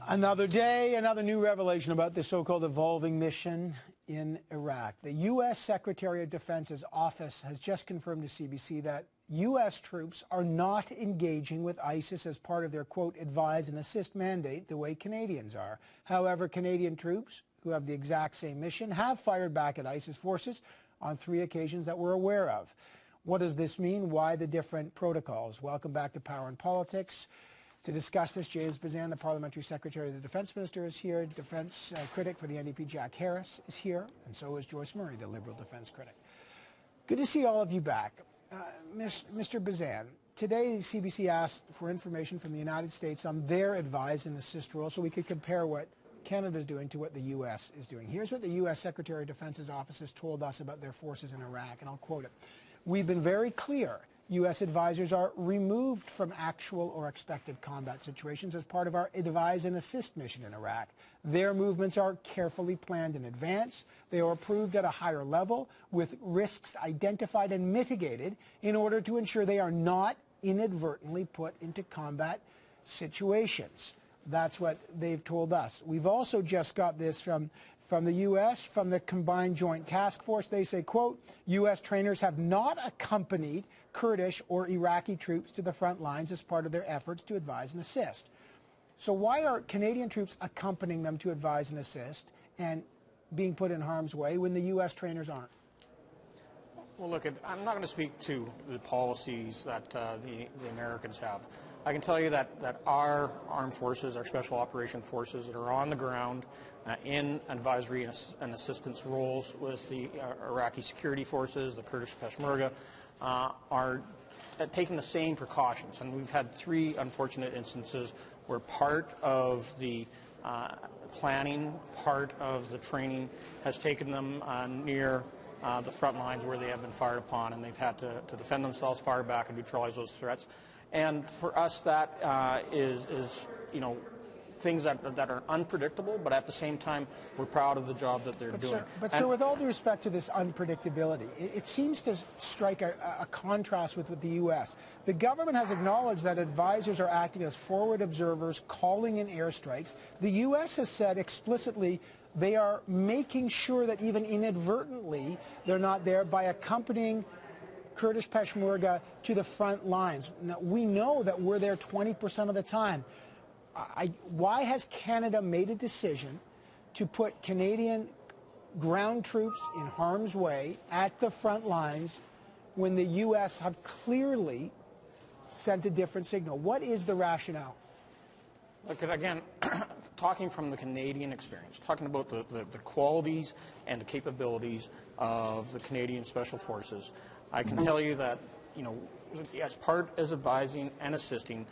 Another day, another new revelation about the so-called evolving mission in Iraq. The U.S. Secretary of Defense's office has just confirmed to CBC that U.S. troops are not engaging with ISIS as part of their, quote, advise and assist mandate the way Canadians are. However, Canadian troops, who have the exact same mission, have fired back at ISIS forces on 3 occasions that we're aware of. What does this mean? Why the different protocols? Welcome back to Power and Politics. To discuss this, James Bazan, the Parliamentary Secretary of the Defence Minister, is here. Defence critic for the NDP, Jack Harris, is here. And so is Joyce Murray, the Liberal Defence critic. Good to see all of you back. Mr. Bazan, today CBC asked for information from the United States on their advise and assist role so we could compare what Canada is doing to what the U.S. is doing. Here's what the U.S. Secretary of Defense's office has told us about their forces in Iraq, and I'll quote it. We've been very clear. U.S. advisors are removed from actual or expected combat situations as part of our advise and assist mission in Iraq. Their movements are carefully planned in advance. They are approved at a higher level with risks identified and mitigated in order to ensure they are not inadvertently put into combat situations. That's what they've told us. We've also just got this from the U.S., from the Combined Joint Task Force. They say, quote, U.S. trainers have not accompanied Kurdish or Iraqi troops to the front lines as part of their efforts to advise and assist. So why are Canadian troops accompanying them to advise and assist and being put in harm's way when the U.S. trainers aren't? Well, look, I'm not going to speak to the policies that the Americans have. I can tell you that our armed forces, our special operation forces that are on the ground in advisory and assistance roles with the Iraqi security forces, the Kurdish Peshmerga, are taking the same precautions. And we've had 3 unfortunate instances where part of the planning, part of the training has taken them near the front lines where they have been fired upon, and they've had to defend themselves, fire back, and neutralize those threats. And for us, that is things that are unpredictable, but at the same time, we're proud of the job that they're doing. Sir, with all due respect to this unpredictability, it seems to strike a contrast with the U.S. The government has acknowledged that advisors are acting as forward observers, calling in airstrikes. The U.S. has said explicitly they are making sure that even inadvertently they're not there by accompanying Kurdish Peshmerga to the front lines. Now, we know that we're there 20% of the time. Why has Canada made a decision to put Canadian ground troops in harm's way at the front lines when the U.S. have clearly sent a different signal? What is the rationale? Look, again, talking from the Canadian experience, talking about the qualities and the capabilities of the Canadian Special Forces, I can tell you that, as advising and assisting,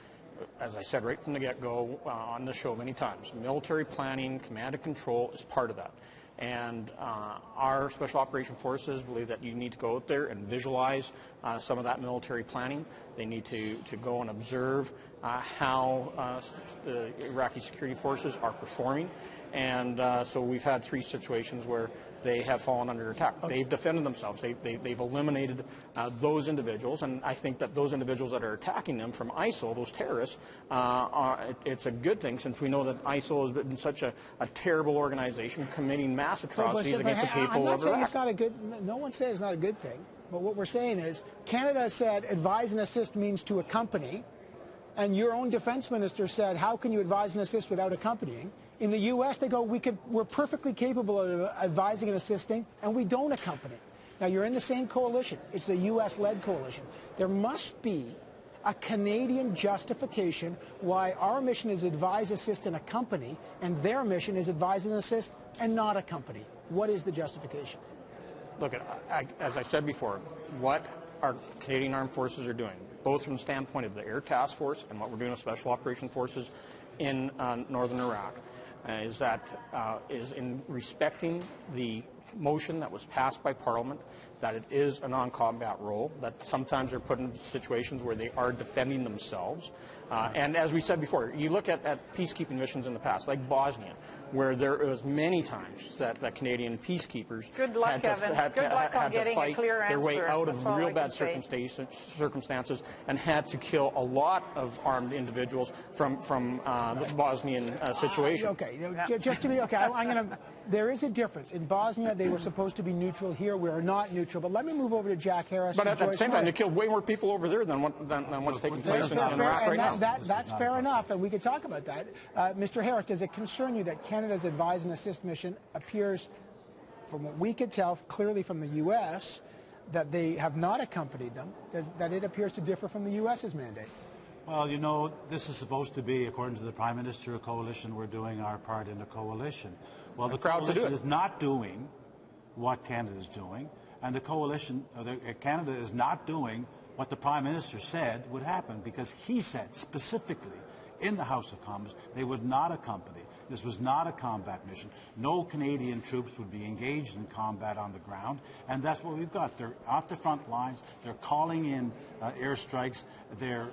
as I said right from the get-go on the show many times, military planning, command and control is part of that. And our Special Operation Forces believe that you need to go out there and visualize some of that military planning. They need to go and observe how the Iraqi security forces are performing. And so we've had 3 situations where they have fallen under attack. Okay. They've defended themselves. They've eliminated those individuals, and I think that those individuals that are attacking them from ISIL, those terrorists, it's a good thing since we know that ISIL has been such a terrible organization committing mass atrocities against the people of Iraq. It's not a good. No one said it's not a good thing. But what we're saying is Canada said advise and assist means to accompany, and your own defense minister said how can you advise and assist without accompanying? In the U.S., they go, we're perfectly capable of advising and assisting, and we don't accompany. Now, you're in the same coalition. It's the U.S.-led coalition. There must be a Canadian justification why our mission is advise, assist, and accompany, and their mission is advise and assist and not accompany. What is the justification? Look, as I said before, what our Canadian Armed Forces are doing, both from the standpoint of the Air Task Force and what we're doing with Special Operation Forces in northern Iraq, is in respecting the motion that was passed by Parliament, that it is a non-combat role, that sometimes they're put in situations where they are defending themselves. And as we said before, you look at peacekeeping missions in the past, like Bosnia, where there was many times that Canadian peacekeepers Good luck, had to, Kevin. had Good to, luck on had to getting a fight clear their way answer. out That's of all real I bad can say. circumstances and had to kill a lot of armed individuals from the Bosnian situation. Okay, just to be okay, I'm going to. There is a difference. In Bosnia, they were supposed to be neutral. Here, we are not neutral. But let me move over to Jack Harris. But and at the Joyce same time, Murray. they killed way more people over there than what's taking place in Fair, Iraq right now. that's fair enough, and we could talk about that. Mr. Harris, does it concern you that Canada's advise and assist mission appears, from what we could tell clearly from the U.S., that they have not accompanied them, that it appears to differ from the U.S.'s mandate? Well, you know, this is supposed to be, according to the Prime Minister, a coalition. We're doing our part in a coalition. Well, the coalition is not doing what Canada is doing, and the coalition, Canada is not doing what the Prime Minister said would happen, because he said specifically in the House of Commons they would not accompany. This was not a combat mission. No Canadian troops would be engaged in combat on the ground, and that's what we've got. They're at the front lines. They're calling in airstrikes. They're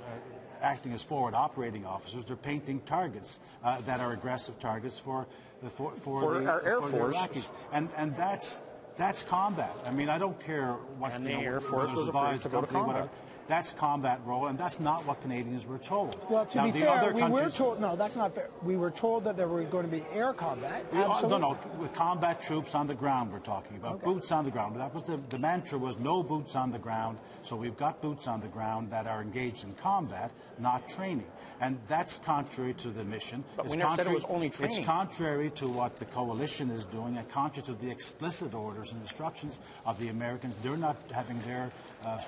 acting as forward operating officers. They're painting targets that are aggressive targets for our Air Force. Iraqis. And that's combat. I mean, I don't care what the Air Force was advised to go to combat. whatever. That's combat role, and that's not what Canadians were told. Well, to now, be fair, we were told, no, that's not fair. We were told that there were going to be air combat. Absolutely. No, with combat troops on the ground we're talking about. Okay. Boots on the ground. That was the mantra was no boots on the ground. So we've got boots on the ground that are engaged in combat, not training. And that's contrary to the mission. But we never said it was only training. It's contrary to what the coalition is doing, and contrary to the explicit orders and instructions of the Americans. They're not having their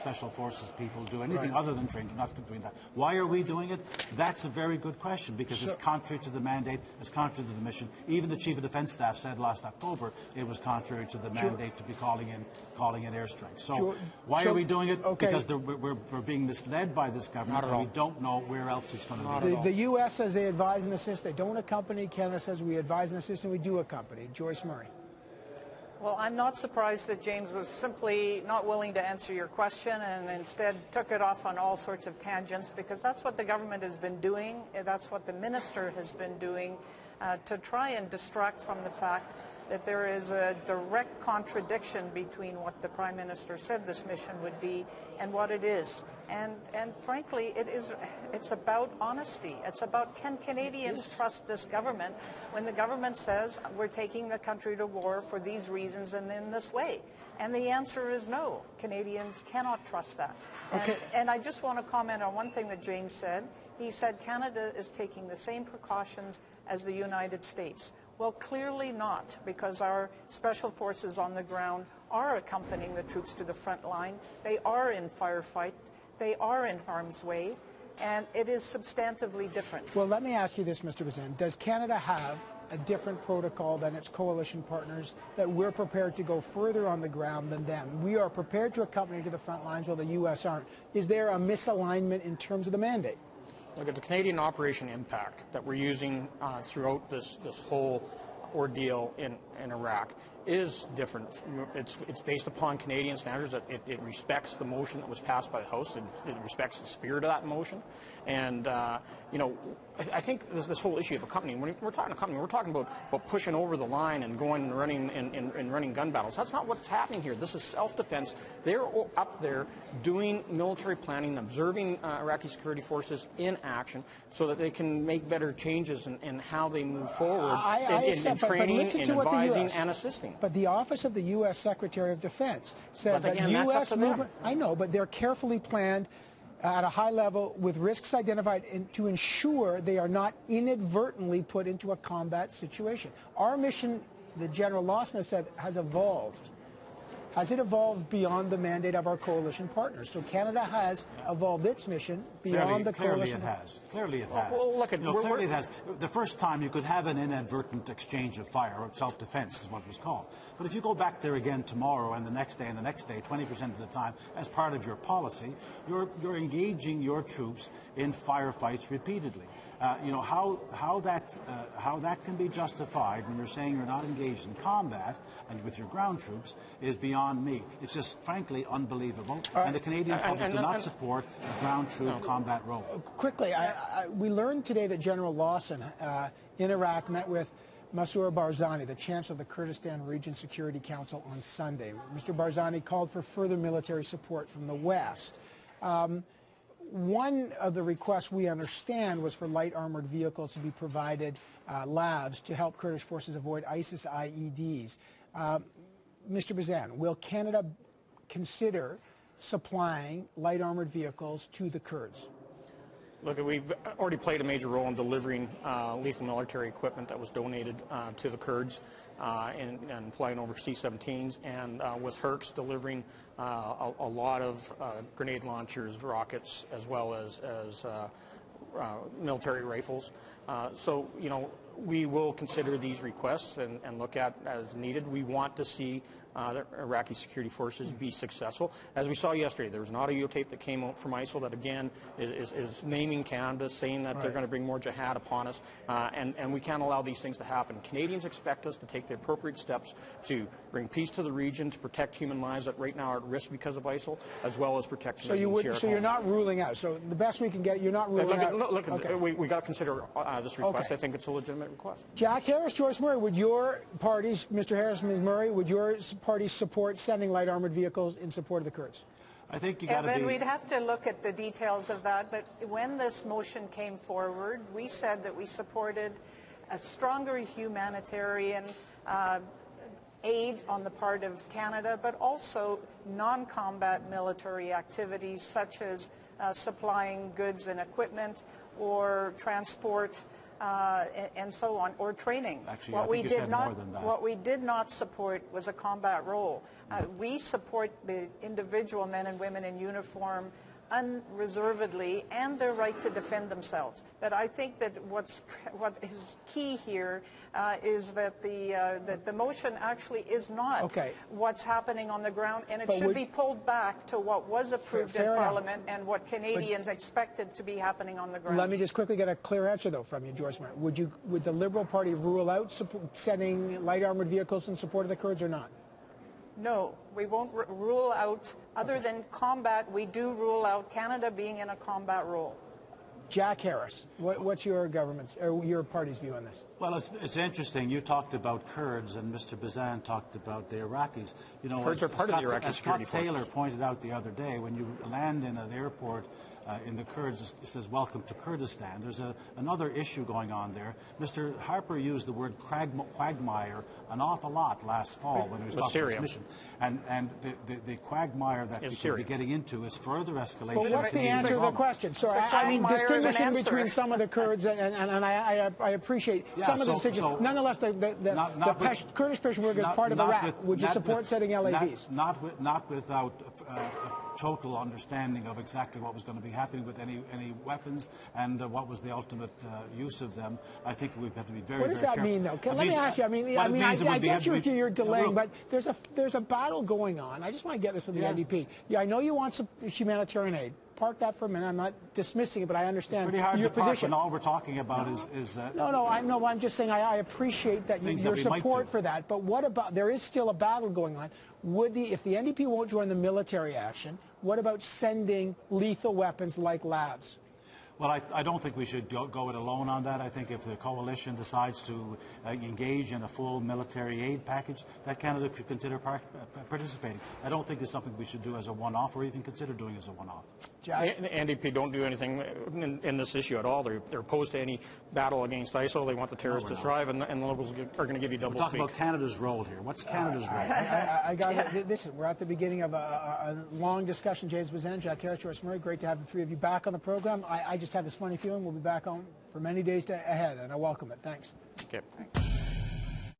special forces people do anything other than train. They're not doing that. Why are we doing it? That's a very good question, because it's contrary to the mandate. It's contrary to the mission. Even the Chief of Defence Staff said last October it was contrary to the mandate to be calling in airstrikes. So why are we doing it? Okay. Because we're being misled by this government, and we don't know where else it's going to be. The U.S. says they advise and assist. They don't accompany. Canada says we advise and assist, and we do accompany. Joyce Murray. Well, I'm not surprised that James was simply not willing to answer your question and instead took it off on all sorts of tangents, because that's what the government has been doing. That's what the minister has been doing to try and distract from the fact that there is a direct contradiction between what the Prime Minister said this mission would be and what it is. And frankly, it's about honesty. It's about, can Canadians trust this government when the government says we're taking the country to war for these reasons and in this way? And the answer is no. Canadians cannot trust that. And I just want to comment on one thing that James said. He said Canada is taking the same precautions as the United States. Well, clearly not, because our special forces on the ground are accompanying the troops to the front line. They are in firefight. They are in harm's way, and it is substantively different. Well, let me ask you this, Mr. Bazin. Does Canada have a different protocol than its coalition partners, that we're prepared to go further on the ground than them? We are prepared to accompany to the front lines while the U.S. aren't. Is there a misalignment in terms of the mandate? Look at the Canadian Operation Impact that we're using throughout this whole ordeal in Iraq is different. It's based upon Canadian standards. That it respects the motion that was passed by the House. It respects the spirit of that motion. And, you know, I think this whole issue of accompanying, when we're talking accompanying, we're talking about pushing over the line and going and running and running gun battles. That's not what's happening here. This is self-defense. They're up there doing military planning, observing Iraqi security forces in action so that they can make better changes in how they move forward in training, in advising, and assisting. But the Office of the U.S. Secretary of Defense says that U.S. movement, I know, but they're carefully planned at a high level with risks identified to ensure they are not inadvertently put into a combat situation. Our mission, the General Lawson has said, has evolved. Has it evolved beyond the mandate of our coalition partners? So Canada has evolved its mission beyond the coalition. Clearly it has. Well, look at, clearly it has. The first time you could have an inadvertent exchange of fire, or self-defense is what it was called. But if you go back there again tomorrow and the next day and the next day, 20% of the time, as part of your policy, you're engaging your troops in firefights repeatedly. You know, how that can be justified when you're saying you're not engaged in combat and with your ground troops is beyond me. It's just frankly unbelievable. And the Canadian public do not support a ground troop combat role. Quickly, we learned today that General Lawson in Iraq met with Masroor Barzani, the Chancellor of the Kurdistan Region Security Council, on Sunday. Mr. Barzani called for further military support from the West. One of the requests we understand was for light armored vehicles to be provided, LAVs, to help Kurdish forces avoid ISIS IEDs. Mr. Bazan, will Canada consider supplying light armored vehicles to the Kurds? Look, we've already played a major role in delivering lethal military equipment that was donated to the Kurds and flying over C-17s, and with Hercs delivering a lot of grenade launchers, rockets, as well as military rifles. So, you know, we will consider these requests and look at as needed. We want to see the Iraqi security forces be successful. As we saw yesterday, there was an audio tape that came out from ISIL that, again, is naming Canada, saying that they're going to bring more jihad upon us, and we can't allow these things to happen. Canadians expect us to take the appropriate steps to bring peace to the region, to protect human lives that right now are at risk because of ISIL, as well as protect Canadians here at home. So you're not ruling out. So the best we can get, you're not ruling out. Look, okay. we got to consider this request. Okay. I think it's a legitimate request. Jack Harris, Joyce Murray, would your parties, Mr. Harris, Ms. Murray, would your parties support sending light armored vehicles in support of the Kurds? I think you got to Evan, we'd have to look at the details of that, but when this motion came forward, we said that we supported a stronger humanitarian aid on the part of Canada, but also non-combat military activities such as supplying goods and equipment or transport and so on, or training. Actually, I think you said more than that. What we did not support was a combat role. We support the individual men and women in uniform unreservedly and their right to defend themselves. But I think that what is key here is that the motion actually is not what's happening on the ground, and it should be pulled back to what was approved in Parliament and what Canadians expected to be happening on the ground. Let me just quickly get a clear answer, though, from you, Joyce Murray. Would the Liberal Party rule out sending light armored vehicles in support of the Kurds or not? No, we won't rule out, other than combat, we do rule out Canada being in a combat role. Jack Harris, what's your government's or your party's view on this? Well, it's interesting. You talked about Kurds, and Mr. Bazan talked about the Iraqis. You know, Kurds are part of the Iraqi security forces. Scott Taylor pointed out the other day, when you land in an airport in the Kurds, it says, "Welcome to Kurdistan." There's another issue going on there. Mr. Harper used the word quagmire an awful lot last fall when he was talking about his mission. And the quagmire that we could be getting into is further escalation. Well, what's the answer to the question? So I mean, distinguishing between some of the Kurds and I appreciate some of the distinctions. Nonetheless, the Kurdish Peshmerga is part of Iraq. Would you support setting LAVs? Not without total understanding of exactly what was going to be happening with any weapons and what was the ultimate use of them. I think we have to be very, very careful. What does that mean, though? Let me ask you. I get you're delaying, but there's a battle going on. I just want to get this from the NDP. Yeah, I know you want some humanitarian aid. Park that for a minute. I'm not dismissing it, but I understand your position. It's pretty hard to park when all we're talking about is I'm just saying I appreciate that your support for that. But what about, there is still a battle going on. If the NDP won't join the military action, what about sending lethal weapons like LAVs? Well, I don't think we should go it alone on that. I think if the coalition decides to engage in a full military aid package, that Canada could consider participating. I don't think it's something we should do as a one-off or even consider doing as a one-off. NDP don't do anything in this issue at all. They're opposed to any battle against ISIL. They want the terrorists to thrive, and the Liberals are going to give you double speak. We're talking about Canada's role here. What's Canada's role? I got it. Listen, we're at the beginning of a long discussion. James Bazan, Jack Harris, Joyce Murray. Great to have the three of you back on the program. I just have this funny feeling we'll be back on for many days ahead, and I welcome it. Thanks. Okay. Thanks.